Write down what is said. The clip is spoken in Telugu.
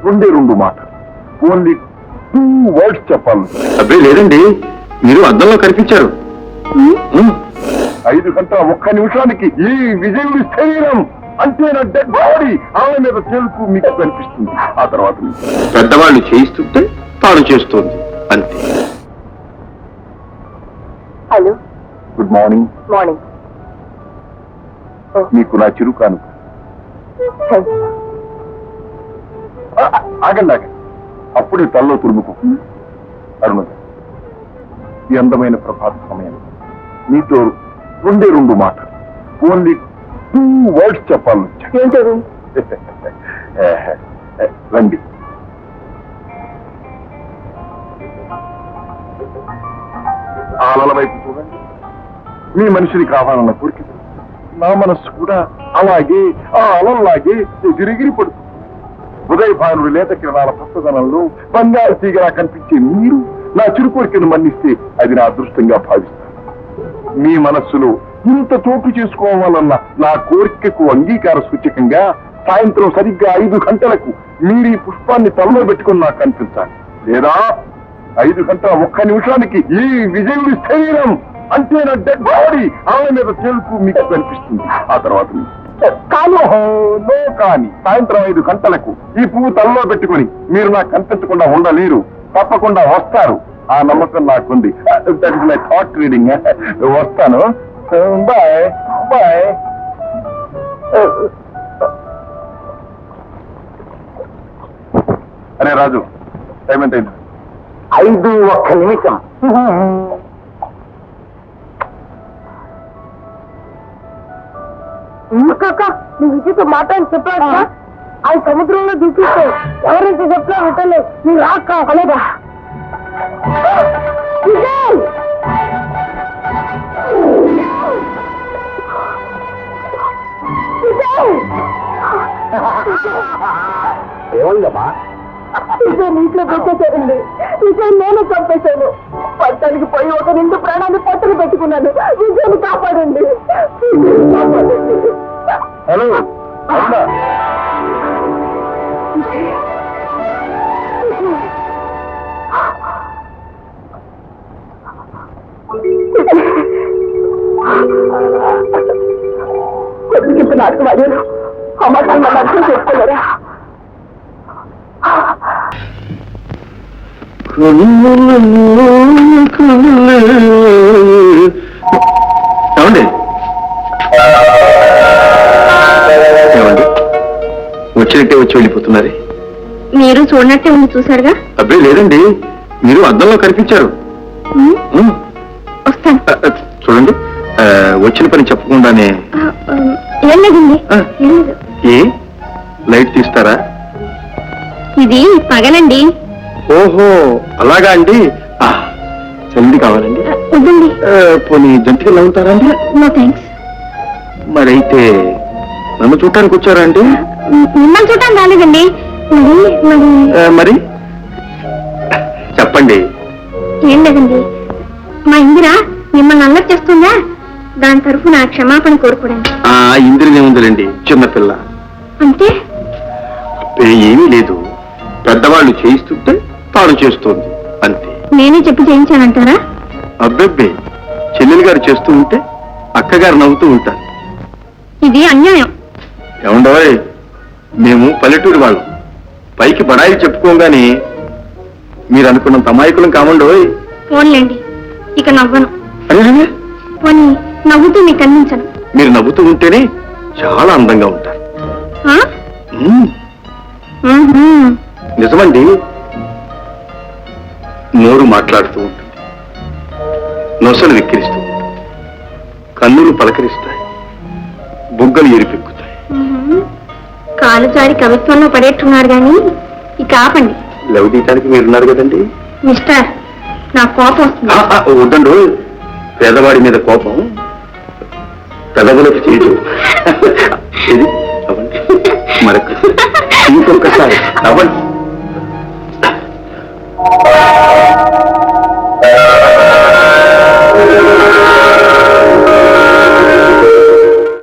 రెండు మాటలు, ఓన్లీ 2 words చెప్పాలి. అబ్బే లేదండి, మీరు అద్దంలో కనిపించారు. 5 గంటల 1 నిమిషానికి ఈ విజయుడి శరీరం అంటే నా డెడ్ బాడీ ఆమె మీద తెలుపు మీకు కనిపిస్తుంది. ఆ తర్వాత పెద్దవాళ్ళు చేయిస్తుంటే తాను చేస్తోంది అంతే. Hello, good morning. మార్నింగ్. మీకు నా చిరుకాను. ఆగండి ఆగండి, అప్పుడే తల్లో తురుముకు. అరుణ, ఈ అందమైన ప్రభాత సమయం నీతో 2 మాటలు, ఓన్లీ 2 words చెప్పాలి. ఏంటది? రండి. ఆ అలల వైపు చూడండి. మీ మనిషిని కావాలన్న కోరిక నా మనస్సు కూడా అలాగే ఆ అలల్లాగే ఎగిరిగిరి పడుతుంది. ఉదయభానుడు లేత కిరణాల పచ్చదనంలో బంగారు తీగలా కనిపించే మీరు నా చిరు కోరికను మన్నిస్తే అది నా అదృష్టంగా భావిస్తాను. మీ మనస్సులో ఇంత చోటు చేసుకోవాలన్న నా కోరికకు అంగీకార సూచకంగా సాయంత్రం సరిగ్గా 5 గంటలకు మీరు ఈ పుష్పాన్ని తలలో పెట్టుకుని నాకు కనిపించాలి. లేదా 5 గంటల 1 నిమిషానికి ఈ విజయుడి శరీరం అంటే నా డెడ్ బాడీ ఆమె మీద తెలుపు మీకు కనిపిస్తుంది. ఆ తర్వాత కానీ సాయంత్రం 5 గంటలకు ఈ పువ్వు తలలో పెట్టుకుని మీరు నాకు కనిపించకుండా ఉండలేరు. తప్పకుండా వస్తారు. ఆ నమ్మకం నాకుంది. That is my thought reading. వస్తాను. Bye bye. అరే రాజు, టైం ఎంత అయింది? 5 నిమిషం. కాక నీ విజయ్తో మాట్లాడి చెప్పాడు. ఆయన సముద్రంలో దూకిస్తే ఎవరైతే చెప్పినా వింటలేదు. నీ రాక అలాగా ఏమైందమ్మా? విజయ్ నీటిలో పెట్టేశారండి. విజయ్ నేను చంపేశాను. పట్టానికి పోయి ఒక నిండు ప్రాణాన్ని పట్టుకు పెట్టుకున్నాను. విజయ్ని కాపాడండి. హలో, కొద్దికి నాటకం అడిగాను. అమ్మాయి నన్ను అర్థం చేసుకోలేరా? ఏమండి వచ్చినట్టే వచ్చి వెళ్ళిపోతున్నారు. మీరు చూడనట్టే ఉంది. చూసారుగా? అబ్బే లేదండి, మీరు అద్దంలో కనిపించారు. వస్తాను. చూడండి, వచ్చిన పని చెప్పకుండానే. ఏం లేదండి. ఏ లైట్ తీస్తారా? ఇది పగలండి. ఓహో అలాగా అండి. చల్లి కావాలండి. వద్దండి. పోనీ జంతికలు అవుతారా అండి? No thanks. మరైతే నన్ను చూడటానికి వచ్చారా అండి? మిమ్మల్ని చూడటానికి రాలేదండి. మరి చెప్పండి. ఏం లేదండి, మా ఇందిరా మిమ్మల్ని అల్లరి చేస్తుందా? దాని తరఫు నా క్షమాపణ కోరుకోండి. ఇందిరనే ఉందిలేండి, చిన్నపిల్ల. అంటే ఏమీ లేదు, పెద్దవాళ్ళు చేయిస్తుంటే తాను చేస్తోంది అంతే. నేనే చెప్పి చేయించానంటారా? అబ్బెబ్బే, చెల్లెలు గారు చేస్తూ ఉంటే అక్కగారు నవ్వుతూ ఉంటారు. ఇది అన్యాయం. ఏమండోయ్, మేము పల్లెటూరు వాళ్ళం. పైకి బడాయి చెప్పుకోగానే మీరు అనుకున్నంత అమాయకులం కామండోయ్. ఫోన్లేండి, ఇక నవ్వను. అరే, పోనీ నవ్వుతూ మీకు అందించను. మీరు నవ్వుతూ ఉంటేనే చాలా అందంగా ఉంటారు. నిజమండి, నోరు మాట్లాడుతూ ఉంటుంది, నొసలు విక్కిరిస్తూ ఉంటుంది, కన్నులు పలకరిస్తాయి, బుగ్గలు ఎరిపెక్కుతాయి. కాలు జారి కవిత్వంలో పడేట్టున్నారు గాని ఇక ఆపండి. లవ్ తీయటానికి మీరున్నారు కదండి. మిస్టర్, నా కోపం వస్తుంది. వద్దండు, పేదవాడి మీద కోపం పెదవులకు చేయదు. ఇది అవ్వండి మరొక ఇంకొకసారి.